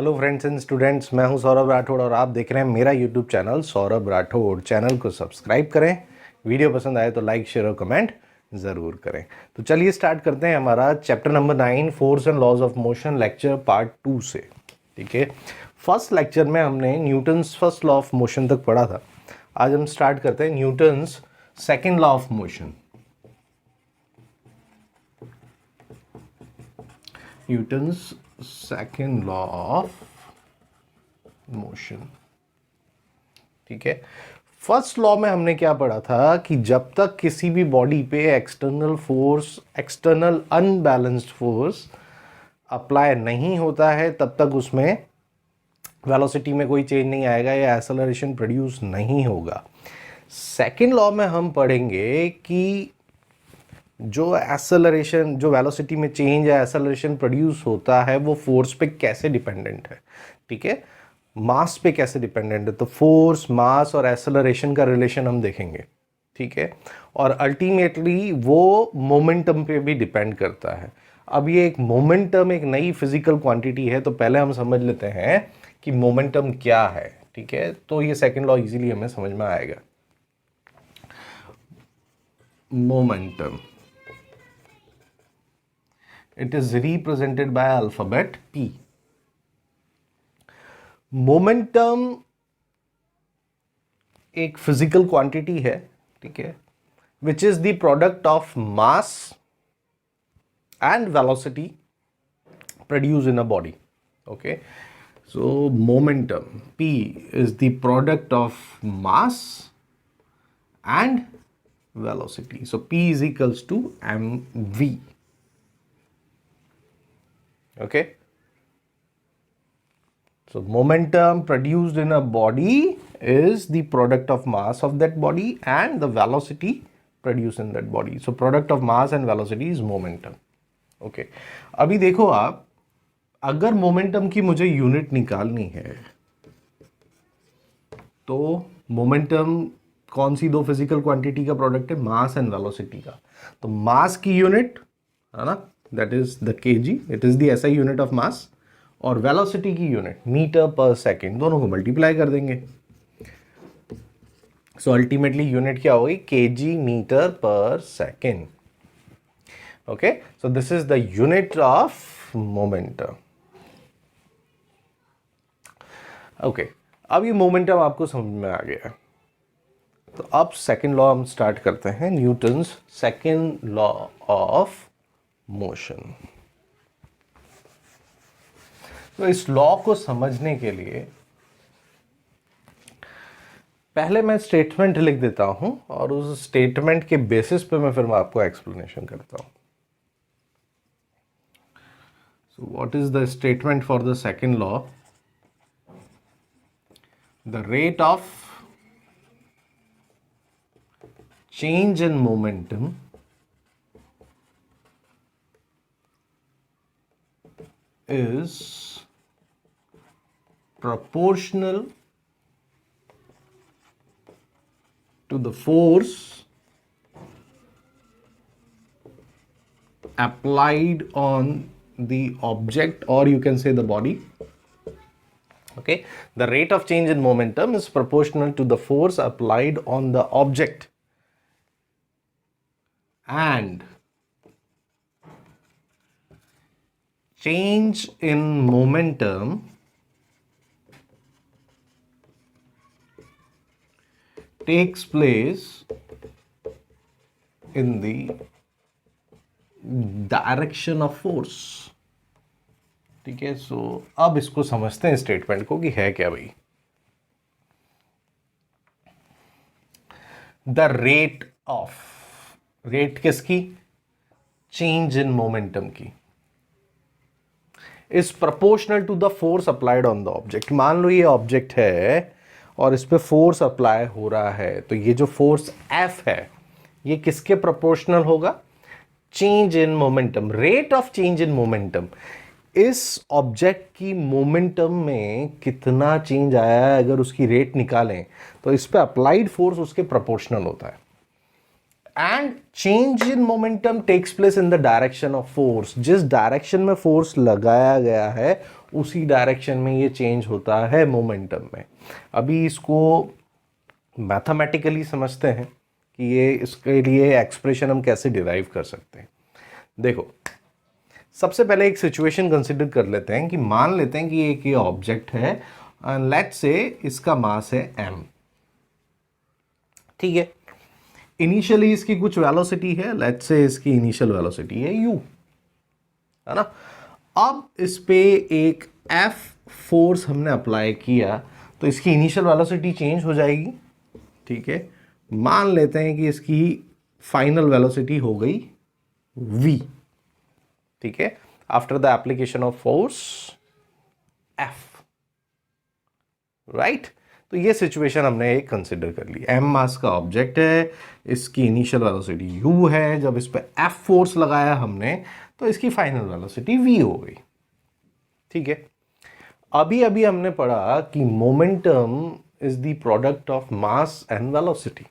Hello friends and students, मैं हूं सौरभ राठौड़ और आप देख रहे हैं मेरा YouTube channel Saurabh Rathore. Channel को सब्सक्राइब करें, वीडियो पसंद आए तो लाइक शेयर और कमेंट ज़रूर करें। तो चलिए स्टार्ट करते हैं हमारा chapter number 9 force and laws of motion lecture part 2 से। ठीक है, फर्स्ट लेक्चर में हमने Newton's first law of motion तक पढ़ा था। आज हम स्टार्ट करते हैं Newton's second law of motion. Newton's second law of motion. ठीक है, फर्स्ट लॉ में हमने क्या पढ़ा था कि जब तक किसी भी बॉडी पे external force, external unbalanced force apply नहीं होता है तब तक उसमें वेलोसिटी में कोई चेंज नहीं आएगा या एक्सेलरेशन प्रोड्यूस नहीं होगा। सेकेंड लॉ में हम पढ़ेंगे कि जो एक्सेलरेशन, जो वेलोसिटी में चेंज या एक्सेलरेशन प्रोड्यूस होता है वो फोर्स पे कैसे डिपेंडेंट है। ठीक है, मास पे कैसे डिपेंडेंट है। तो फोर्स, मास और एक्सेलरेशन का रिलेशन हम देखेंगे। ठीक है, और अल्टीमेटली वो मोमेंटम पे भी डिपेंड करता है। अब ये एक मोमेंटम एक नई फिजिकल क्वांटिटी है, तो पहले हम समझ लेते हैं कि मोमेंटम क्या है। ठीक है, तो ये सेकेंड लॉ इजीली हमें समझ में आएगा। Momentum, it is represented by alphabet P. Momentum एक फिजिकल क्वांटिटी है, ठीक है, which is the product of mass and velocity produce in a body. Okay, so momentum P is the product of mass and velocity. So P is equals to mv. Okay, so momentum produced in a body is the product of mass of that body and the velocity produced in that body. So product of mass and velocity is momentum. Okay, अभी देखो आप, अगर momentum की मुझे unit निकालनी है तो momentum कौन सी दो फिजिकल क्वांटिटी का प्रोडक्ट है, मास एंड वेलोसिटी का। तो मास की यूनिट है ना, that is the kg, it is the SI unit of mass, और वेलोसिटी की यूनिट मीटर पर सेकेंड, दोनों को मल्टीप्लाई कर देंगे। सो अल्टीमेटली यूनिट क्या होगी, kg मीटर पर second. Okay, so this is the unit of momentum. Okay, अब ये मोमेंटम आपको समझ में आ गया। तो अब सेकेंड लॉ हम स्टार्ट करते हैं, Newton's second law of motion. तो इस लॉ को समझने के लिए पहले मैं स्टेटमेंट लिख देता हूं और उस स्टेटमेंट के बेसिस पे मैं फिर आपको एक्सप्लेनेशन करता हूं। So what is the statement for the second law? The rate of change in momentum is proportional to the force applied on the object, or you can say the body. Okay, the rate of change in momentum is proportional to the force applied on the object, and change in momentum takes place in the direction of force. ठीक है, सो अब इसको समझते हैं statement को कि है क्या भाई। द रेट ऑफ, रेट किसकी, चेंज इन मोमेंटम की, is proportional to the force applied on the object. मान लो ये ऑब्जेक्ट है और इस पे फोर्स अप्लाई हो रहा है, तो ये जो फोर्स F है ये किसके प्रोपोर्शनल होगा, change in momentum, rate of change in momentum. इस ऑब्जेक्ट की मोमेंटम में कितना चेंज आया है, अगर उसकी रेट निकालें तो इस पे अप्लाइड फोर्स उसके प्रोपोर्शनल होता है। And change in momentum takes place in the direction of force, जिस डायरेक्शन में फोर्स लगाया गया है उसी डायरेक्शन में ये चेंज होता है मोमेंटम में। अभी इसको मैथमेटिकली समझते हैं कि ये इसके लिए एक्सप्रेशन हम कैसे डिराइव कर सकते हैं। देखो, सबसे पहले एक सिचुएशन कंसिडर कर लेते हैं कि मान लेते हैं कि एक ये ऑब्जेक्ट है, लेट्स से इसका मास है m, ठीक है। इनिशियली इसकी कुछ वेलोसिटी है, लेट्स से इसकी इनिशियल वेलोसिटी है u, है ना। अब इस पे एक F फोर्स हमने अप्लाई किया तो इसकी इनिशियल वेलोसिटी चेंज हो जाएगी, ठीक है। मान लेते हैं कि इसकी फाइनल वेलोसिटी हो गई v, ठीक है, after the application of force F, right. तो ये सिचुएशन हमने एक कंसिडर कर ली। m मास का ऑब्जेक्ट है, इसकी इनिशियल वेलोसिटी u है, जब इस पे F फोर्स लगाया हमने तो इसकी फाइनल वेलोसिटी v हो गई, ठीक है। अभी अभी हमने पढ़ा कि momentum is the product of mass and velocity,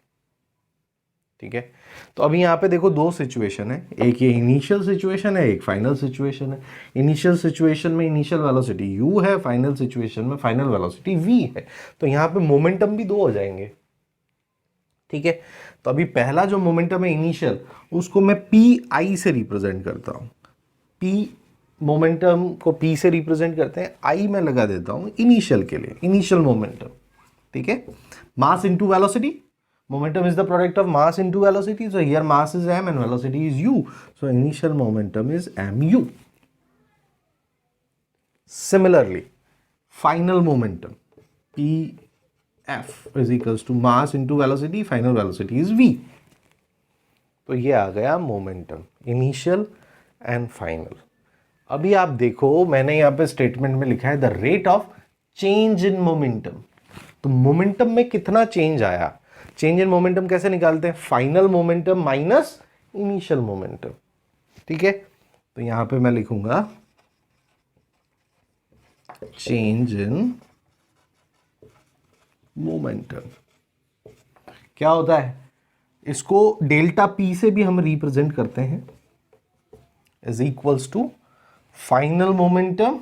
ठीक है। तो अभी यहां पे देखो दो सिचुएशन है, एक ये इनिशियल सिचुएशन है, एक फाइनल सिचुएशन है। इनिशियल सिचुएशन में इनिशियल वेलोसिटी u है, फाइनल सिचुएशन में फाइनल वेलोसिटी v है। तो यहां पे मोमेंटम भी दो हो जाएंगे, ठीक है। तो अभी पहला जो मोमेंटम है इनिशियल, उसको मैं pi से रिप्रेजेंट करता हूं। p मोमेंटम को p से रिप्रेजेंट करते हैं, i मैं लगा देता हूं इनिशियल के लिए, इनिशियल मोमेंटम, ठीक है। Mass into velocity, momentum is the product of mass into velocity, so here mass is m and velocity is u, so initial momentum is mu. Similarly, final momentum pf is equals to mass into velocity, final velocity is v. तो ये आ गया momentum, initial and final. अभी आप देखो, मैंने यहाँ पे statement में लिखा है the rate of change in momentum. तो मोमेंटम में कितना चेंज आया, चेंज इन मोमेंटम कैसे निकालते हैं, final momentum minus initial momentum, ठीक है। तो यहां पे मैं लिखूंगा चेंज इन मोमेंटम। क्या होता है, इसको डेल्टा पी से भी हम रिप्रेजेंट करते हैं, is equals to final momentum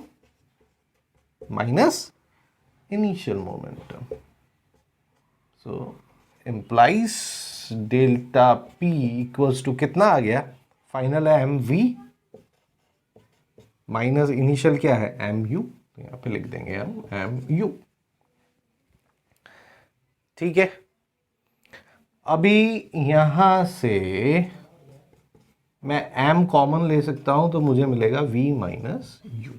minus initial momentum. So implies delta P equals to कितना आ गया, फाइनल है mv माइनस इनिशियल क्या है mu, तो यहां पे लिख देंगे हम mu, ठीक है। अभी यहां से मैं m कॉमन ले सकता हूं तो मुझे मिलेगा v माइनस u,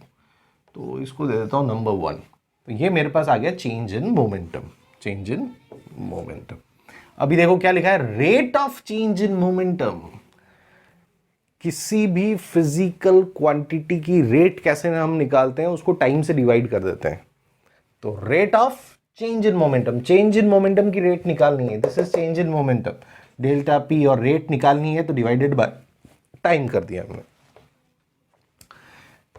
तो इसको दे देता हूं नंबर 1। तो ये मेरे पास आ गया change in momentum, change in momentum. अभी देखो क्या लिखा है, rate of change in momentum. किसी भी फिजिकल क्वांटिटी की रेट कैसे हम निकालते हैं, उसको टाइम से डिवाइड कर देते हैं। तो rate of change in momentum, change in momentum की रेट निकालनी है, this is change in momentum, delta P, और रेट निकालनी है तो डिवाइडेड बाय टाइम कर दिया हमने,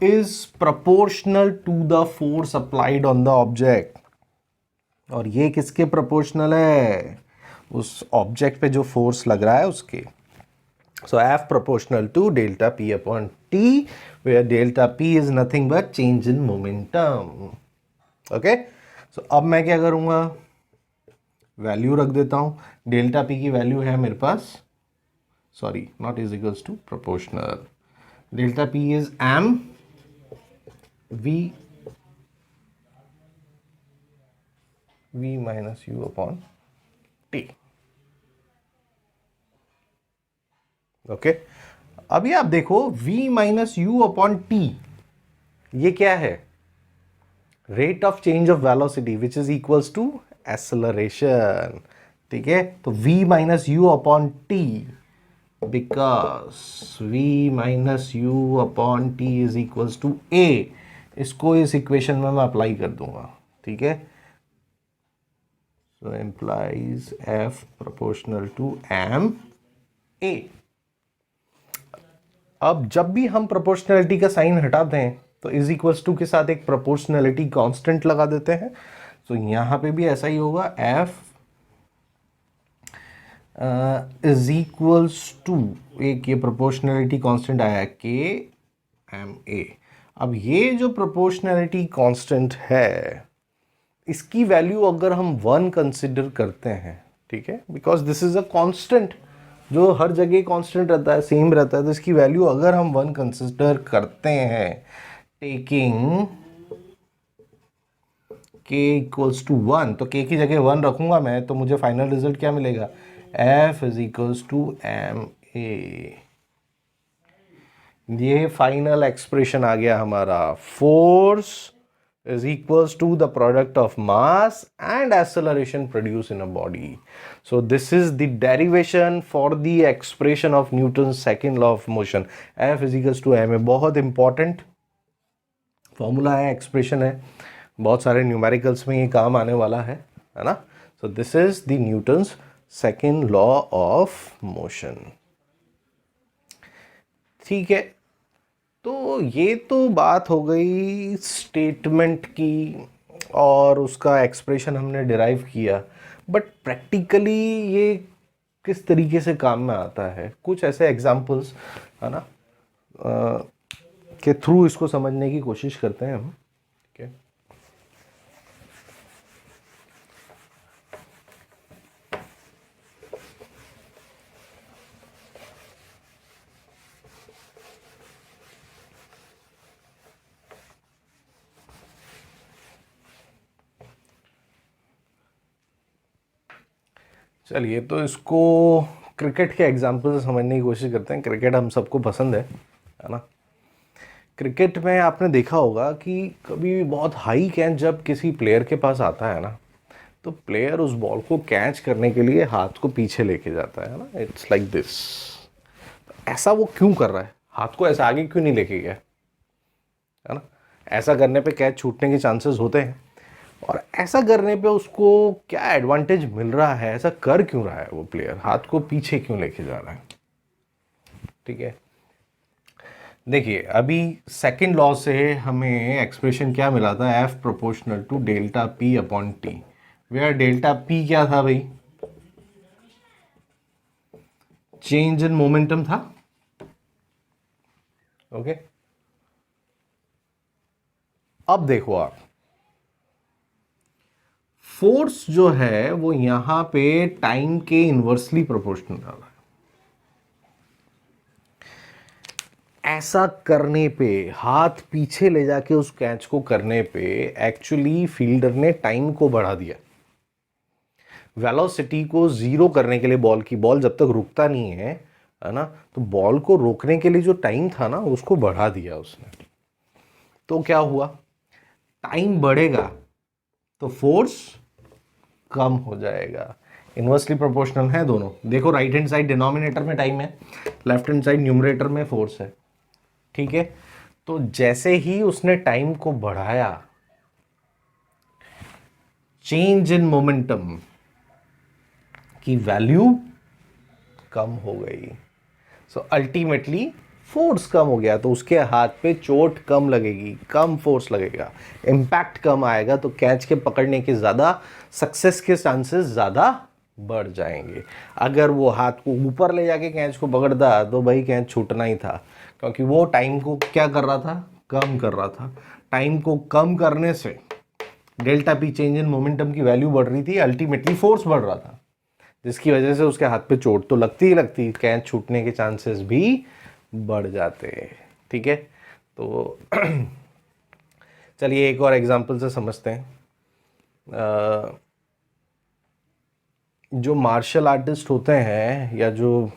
is proportional to the force applied on the object. और ये किसके प्रोपोर्शनल है, उस ऑब्जेक्ट पे जो फोर्स लग रहा है उसके। So F proportional to delta P upon T, where delta P is nothing but change in momentum, okay. सो अब मैं क्या करूंगा, वैल्यू रख देता हूं, डेल्टा पी की वैल्यू है मेरे पास, sorry not is equals to proportional, delta P is M V minus U upon T, okay. अभी आप देखो v minus U upon T, ये क्या है, rate of change of velocity which is equals to acceleration, ठीक है। तो v minus U upon T, because v minus U upon T is equals to a, इसको इस इक्वेशन में मैं अप्लाई कर दूंगा, ठीक है। So implies F proportional to m a। अब जब भी हम प्रोपोर्शनैलिटी का साइन हटाते हैं तो इज इक्वल्स टू के साथ एक प्रोपोर्शनैलिटी कांस्टेंट लगा देते हैं। तो यहां पे भी ऐसा ही होगा, F इज इक्वल्स टू, एक ये प्रोपोर्शनैलिटी कांस्टेंट आया k m a। अब ये जो प्रोपोर्शनैलिटी कांस्टेंट है, इसकी वैल्यू अगर हम 1 कंसिडर करते हैं, ठीक है, because this is a constant जो हर जगह कांस्टेंट रहता है, सेम रहता है, तो इसकी वैल्यू अगर हम 1 कंसिडर करते हैं, टेकिंग k इक्वल्स टू 1, तो k की जगह 1 रखूंगा मैं, तो मुझे फाइनल रिजल्ट क्या मिलेगा, F is equals to ma। ये फाइनल एक्सप्रेशन आ गया हमारा, force is equals to the product of mass and acceleration produced in a body. So this is the derivation for the expression of Newton's second law of motion. F is equals to ma, बहुत important formula है, expression है, बहुत सारे numericals में ये काम आने वाला है ना। So this is the Newton's second law of motion. ठीक है, तो ये तो बात हो गई स्टेटमेंट की और उसका एक्सप्रेशन हमने डिराइव किया, बट प्रैक्टिकली ये किस तरीके से काम में आता है, कुछ ऐसे एग्जांपल्स है ना के थ्रू इसको समझने की कोशिश करते हैं हम। ठीक है, चलिए तो इसको क्रिकेट के एग्जांपल से समझने की कोशिश करते हैं। क्रिकेट हम सबको पसंद है ना। क्रिकेट में आपने देखा होगा कि कभी भी बहुत हाई कैच जब किसी प्लेयर के पास आता है ना, तो प्लेयर उस बॉल को कैच करने के लिए हाथ को पीछे लेके जाता है ना, इट्स लाइक दिस। ऐसा वो क्यों कर रहा है, हाथ को ऐसा आगे क्यों नहीं लेके गया, है ना। ऐसा करने पे कैच छूटने के चांसेस होते हैं, और ऐसा करने पे उसको क्या एडवांटेज मिल रहा है, ऐसा कर क्यों रहा है वो प्लेयर, हाथ को पीछे क्यों लेके जा रहा है। ठीक है, देखिए अभी सेकंड लॉ से हमें एक्सप्रेशन क्या मिला था, F proportional to delta P upon T, where delta P क्या था भाई, चेंज इन मोमेंटम था। ओके, अब देखो आप, फोर्स जो है वो यहां पे टाइम के इनवर्सली प्रोपोर्शनल आ रहा है। ऐसा करने पे, हाथ पीछे ले जाके उस कैच को करने पे, एक्चुअली फील्डर ने टाइम को बढ़ा दिया, वेलोसिटी को जीरो करने के लिए बॉल की, बॉल जब तक रुकता नहीं है ना, तो बॉल को रोकने के लिए जो टाइम था ना उसको बढ़ा दिया उसने। तो क्या हुआ, टाइम बढ़ेगा तो फोर्स कम हो जाएगा। इनवर्सली प्रोपोर्शनल है दोनों, देखो राइट हैंड साइड डिनोमिनेटर में टाइम है, लेफ्ट हैंड साइड न्यूमरेटर में फोर्स है। ठीक है, तो जैसे ही उसने टाइम को बढ़ाया, चेंज इन मोमेंटम की वैल्यू कम हो गई, सो अल्टीमेटली फोर्स कम हो गया, तो उसके हाथ पे चोट कम लगेगी, कम फोर्स लगेगा, इम्पैक्ट कम आएगा, तो कैच के पकड़ने के ज़्यादा सक्सेस के चांसेस ज़्यादा बढ़ जाएंगे। अगर वो हाथ को ऊपर ले जाके कैच को पकड़ता तो भाई कैच छूटना ही था, क्योंकि वो टाइम को क्या कर रहा था, कम कर रहा था। टाइम को कम करने से delta P change in momentum की वैल्यू बढ़ रही थी, अल्टीमेटली फोर्स बढ़ रहा था, जिसकी वजह से उसके हाथ पे चोट तो लगती ही लगती, कैच छूटने के चांसेस भी बढ़ जाते। ठीक है, तो चलिए एक और एग्जांपल से समझते हैं। जो मार्शल आर्टिस्ट होते हैं या जो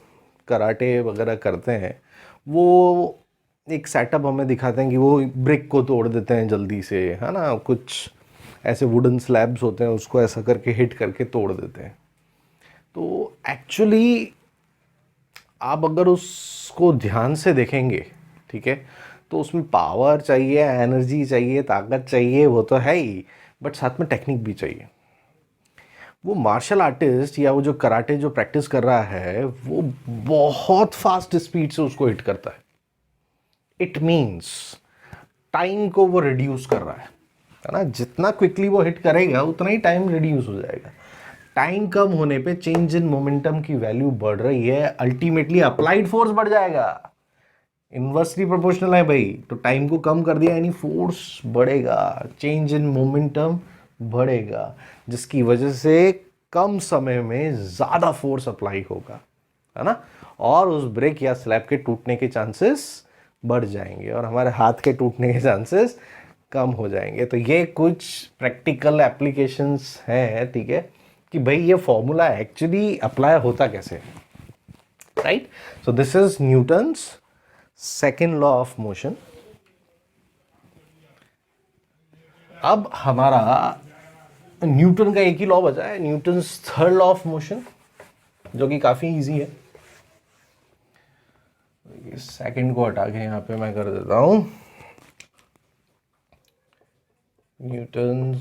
कराटे वगैरह करते हैं, वो एक सेटअप हमें दिखाते हैं कि वो ब्रिक को तोड़ देते हैं जल्दी से, है ना, कुछ ऐसे वुडन स्लैब्स होते हैं उसको ऐसा करके हिट करके तोड़ देते हैं। तो एक्चुअली आप अगर उसको ध्यान से देखेंगे, ठीक है, तो उसमें पावर चाहिए, एनर्जी चाहिए, ताकत चाहिए, वो तो है ही, बट साथ में टेक्निक भी चाहिए। वो मार्शल आर्टिस्ट या वो जो कराटे जो प्रैक्टिस कर रहा है, वो बहुत फास्ट स्पीड से उसको हिट करता है। इट मीन्स टाइम को वो रिड्यूस कर रहा है ना, जितना क्विकली वो हिट करेगा उतना ही टाइम रिड्यूस हो जाएगा। टाइम कम होने पे चेंज इन मोमेंटम की वैल्यू बढ़ रही है, अल्टीमेटली अप्लाइड फोर्स बढ़ जाएगा। इन्वर्सली प्रोपोर्शनल है भाई, तो टाइम को कम कर दिया यानी फोर्स बढ़ेगा, चेंज इन मोमेंटम बढ़ेगा, जिसकी वजह से कम समय में ज़्यादा फोर्स अप्लाई होगा, है ना, और उस ब्रेक या स्लैब के टूटने के चांसेस बढ़ जाएंगे और हमारे हाथ के टूटने के चांसेस कम हो जाएंगे। तो ये कुछ प्रैक्टिकल एप्लीकेशंस हैं, ठीक है, कि भाई ये फॉर्मूला एक्चुअली अप्लाई होता कैसे, right. So this is Newton's second law of motion. अब हमारा न्यूटन का एक ही लॉ बचा है, Newton's third law of motion, जो कि काफी इजी है। सेकंड को हटा के यहां पे मैं कर देता हूं Newton's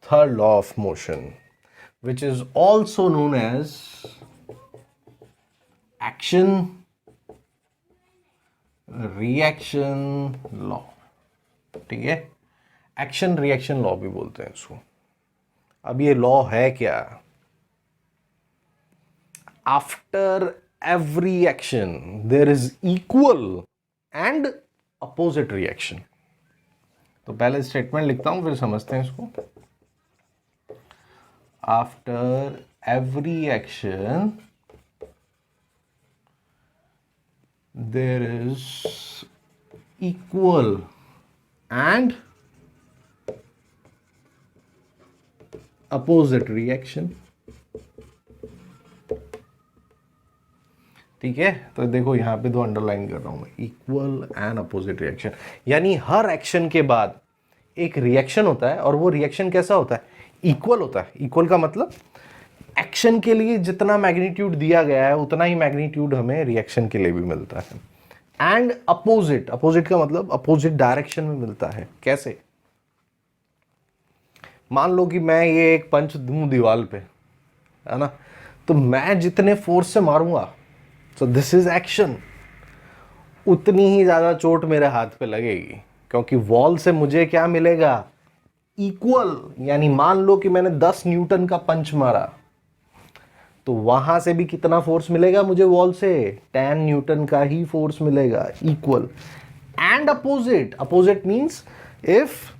third law of motion, which is also known as action reaction law, ठीक है, एक्शन रिएक्शन लॉ भी बोलते हैं इसको। अब ये लॉ है क्या? After every action there is equal and opposite reaction. तो पहले स्टेटमेंट लिखता हूं, फिर समझते हैं इसको। After every action there is equal and opposite reaction, ठीक है। तो देखो यहां पे दो अंडरलाइन कर रहा हूं मैं, इक्वल एंड अपोजिट रिएक्शन, यानी हर एक्शन के बाद एक रिएक्शन होता है और वो रिएक्शन कैसा होता है? इक्वल होता है। इक्वल का मतलब एक्शन के लिए जितना मैग्नीट्यूड दिया गया है उतना ही मैग्नीट्यूड हमें रिएक्शन के लिए भी मिलता है। एंड अपोजिट, अपोजिट का मतलब अपोजिट डायरेक्शन में मिलता है। कैसे? मान लो कि मैं ये एक पंच दूं दीवार पे, है ना, तो मैं जितने फोर्स से मारूंगा, सो दिस इज एक्शन, उतनी ही ज्यादा चोट मेरे हाथ पे लगेगी, क्योंकि वॉल से मुझे क्या मिलेगा? इक्वल। यानी मान लो कि मैंने 10 न्यूटन का पंच मारा, तो वहां से भी कितना फोर्स मिलेगा मुझे वॉल से? 10 न्यूटन का ही फोर्स मिलेगा, equal. And opposite, opposite means if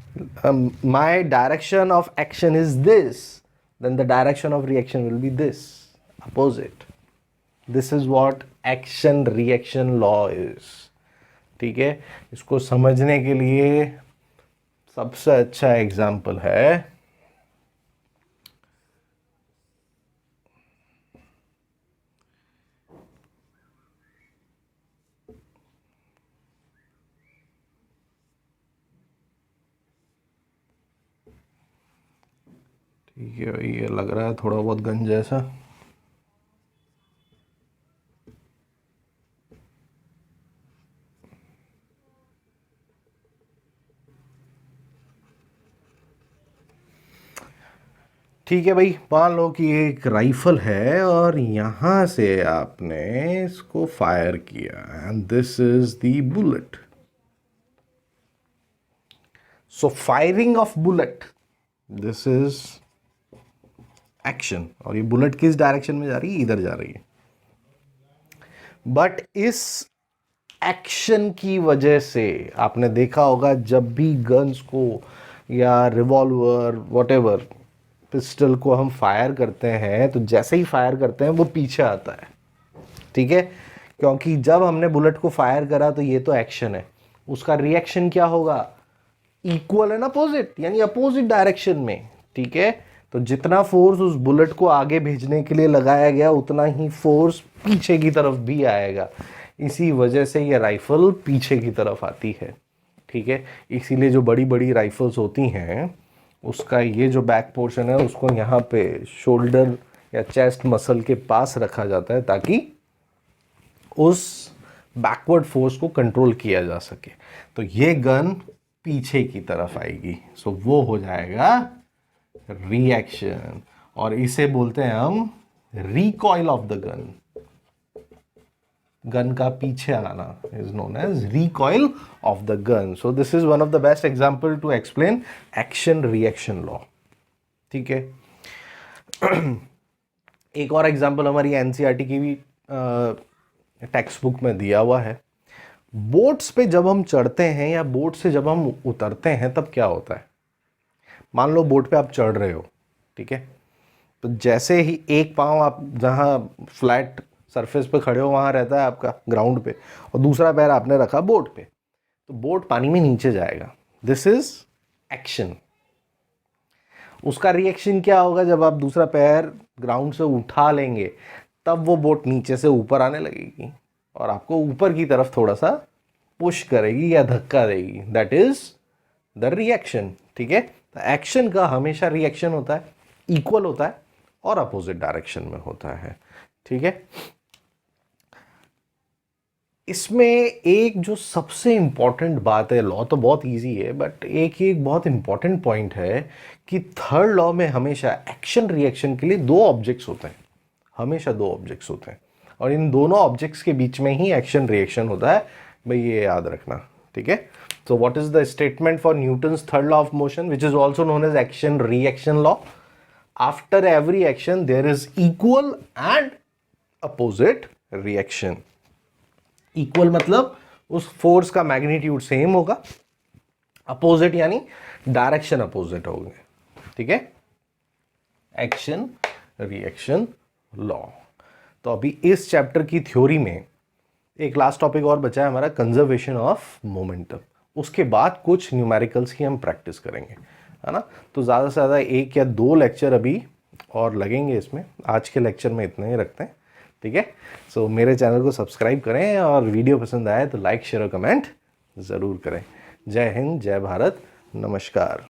my direction of action is this, then the direction of reaction will be this, opposite. This is what action reaction law is, ठीक है। इसको समझने के लिए सबसे अच्छा एग्जाम्पल है ठीक है, ये लग रहा है थोड़ा बहुत गन जैसा। ठीक है भाई, मान लो कि एक राइफल है और यहां से आपने इसको फायर किया and this is the bullet. So firing of bullet, this is action, और ये बुलेट किस डायरेक्शन में जा रही है? इधर जा रही है। बट इस एक्शन की वजह से आपने देखा होगा जब भी गन्स को या रिवॉल्वर व्हाटएवर पिस्टल को हम फायर करते हैं, तो जैसे ही फायर करते हैं वो पीछे आता है, ठीक है, क्योंकि जब हमने बुलेट को फायर करा तो ये तो एक्शन है, उसका रिएक्शन क्या होगा? इक्वल एंड अपोजिट, यानी अपोजिट डायरेक्शन में, ठीक है। तो जितना फोर्स उस बुलेट को आगे भेजने के लिए लगाया गया उतना ही फोर्स पीछे की तरफ भी आएगा, इसी वजह से ये राइफल पीछे की तरफ आती है, ठीक है। इसीलिए जो बड़ी बड़ी राइफल्स होती हैं उसका ये जो बैक पोर्शन है उसको यहाँ पे शोल्डर या चेस्ट मसल के पास रखा जाता है ताकि उस बैकवर्ड फोर्स को कंट्रोल किया जा सके। तो ये गन पीछे की तरफ आएगी, सो वो हो जाएगा रिएक्शन, और इसे बोलते हैं हम recoil of the gun. Gun का पीछे आना is known as recoil of the gun. So this is one of the best example to explain action reaction law, ठीक है। एक और एग्जांपल हमारी एनसीईआरटी की भी टेक्स्ट बुक में दिया हुआ है। बोट्स पे जब हम चढ़ते हैं या बोट से जब हम उतरते हैं तब क्या होता है? मान लो बोट पे आप चढ़ रहे हो, ठीक है, तो जैसे ही एक पाँव आप जहाँ फ्लैट सरफेस पे खड़े हो वहाँ रहता है आपका ग्राउंड पे, और दूसरा पैर आपने रखा बोट पे, तो बोट पानी में नीचे जाएगा। This is action. उसका रिएक्शन क्या होगा? जब आप दूसरा पैर ग्राउंड से उठा लेंगे तब वो बोट नीचे से ऊपर आने लगेगी और आपको ऊपर की तरफ थोड़ा सा पुश करेगी या धक्का देगी। That is the reaction. ठीक है, तो एक्शन का हमेशा रिएक्शन होता है, इक्वल होता है और अपोजिट डायरेक्शन में होता है। ठीक है, इसमें एक जो सबसे इंपॉर्टेंट बात है, लॉ तो बहुत इजी है बट एक बहुत इंपॉर्टेंट पॉइंट है कि थर्ड लॉ में हमेशा एक्शन रिएक्शन के लिए दो ऑब्जेक्ट्स होते हैं, हमेशा दो ऑब्जेक्ट्स होते हैं, और इन दोनों ऑब्जेक्ट्स के बीच में ही एक्शन रिएक्शन होता है। भाई ये याद रखना। ठीक है, so what is the statement for Newton's third law of motion, which is also known as action reaction law? After every action there is equal and opposite reaction. Equal मतलब उस फोर्स का मैग्नीट्यूड सेम होगा, opposite यानी direction opposite होंगे। ठीक है, action reaction law. तो अभी इस चैप्टर की थ्योरी में एक लास्ट टॉपिक और बचा है हमारा, कंजर्वेशन ऑफ मोमेंटम। उसके बाद कुछ न्यूमेरिकल्स की हम प्रैक्टिस करेंगे, है ना। तो ज़्यादा से ज़्यादा एक या दो लेक्चर अभी और लगेंगे इसमें। आज के लेक्चर में इतना ही रखते हैं। ठीक है, सो मेरे चैनल को सब्सक्राइब करें और वीडियो पसंद आए तो लाइक शेयर और कमेंट ज़रूर करें। जय हिंद, जय भारत, नमस्कार।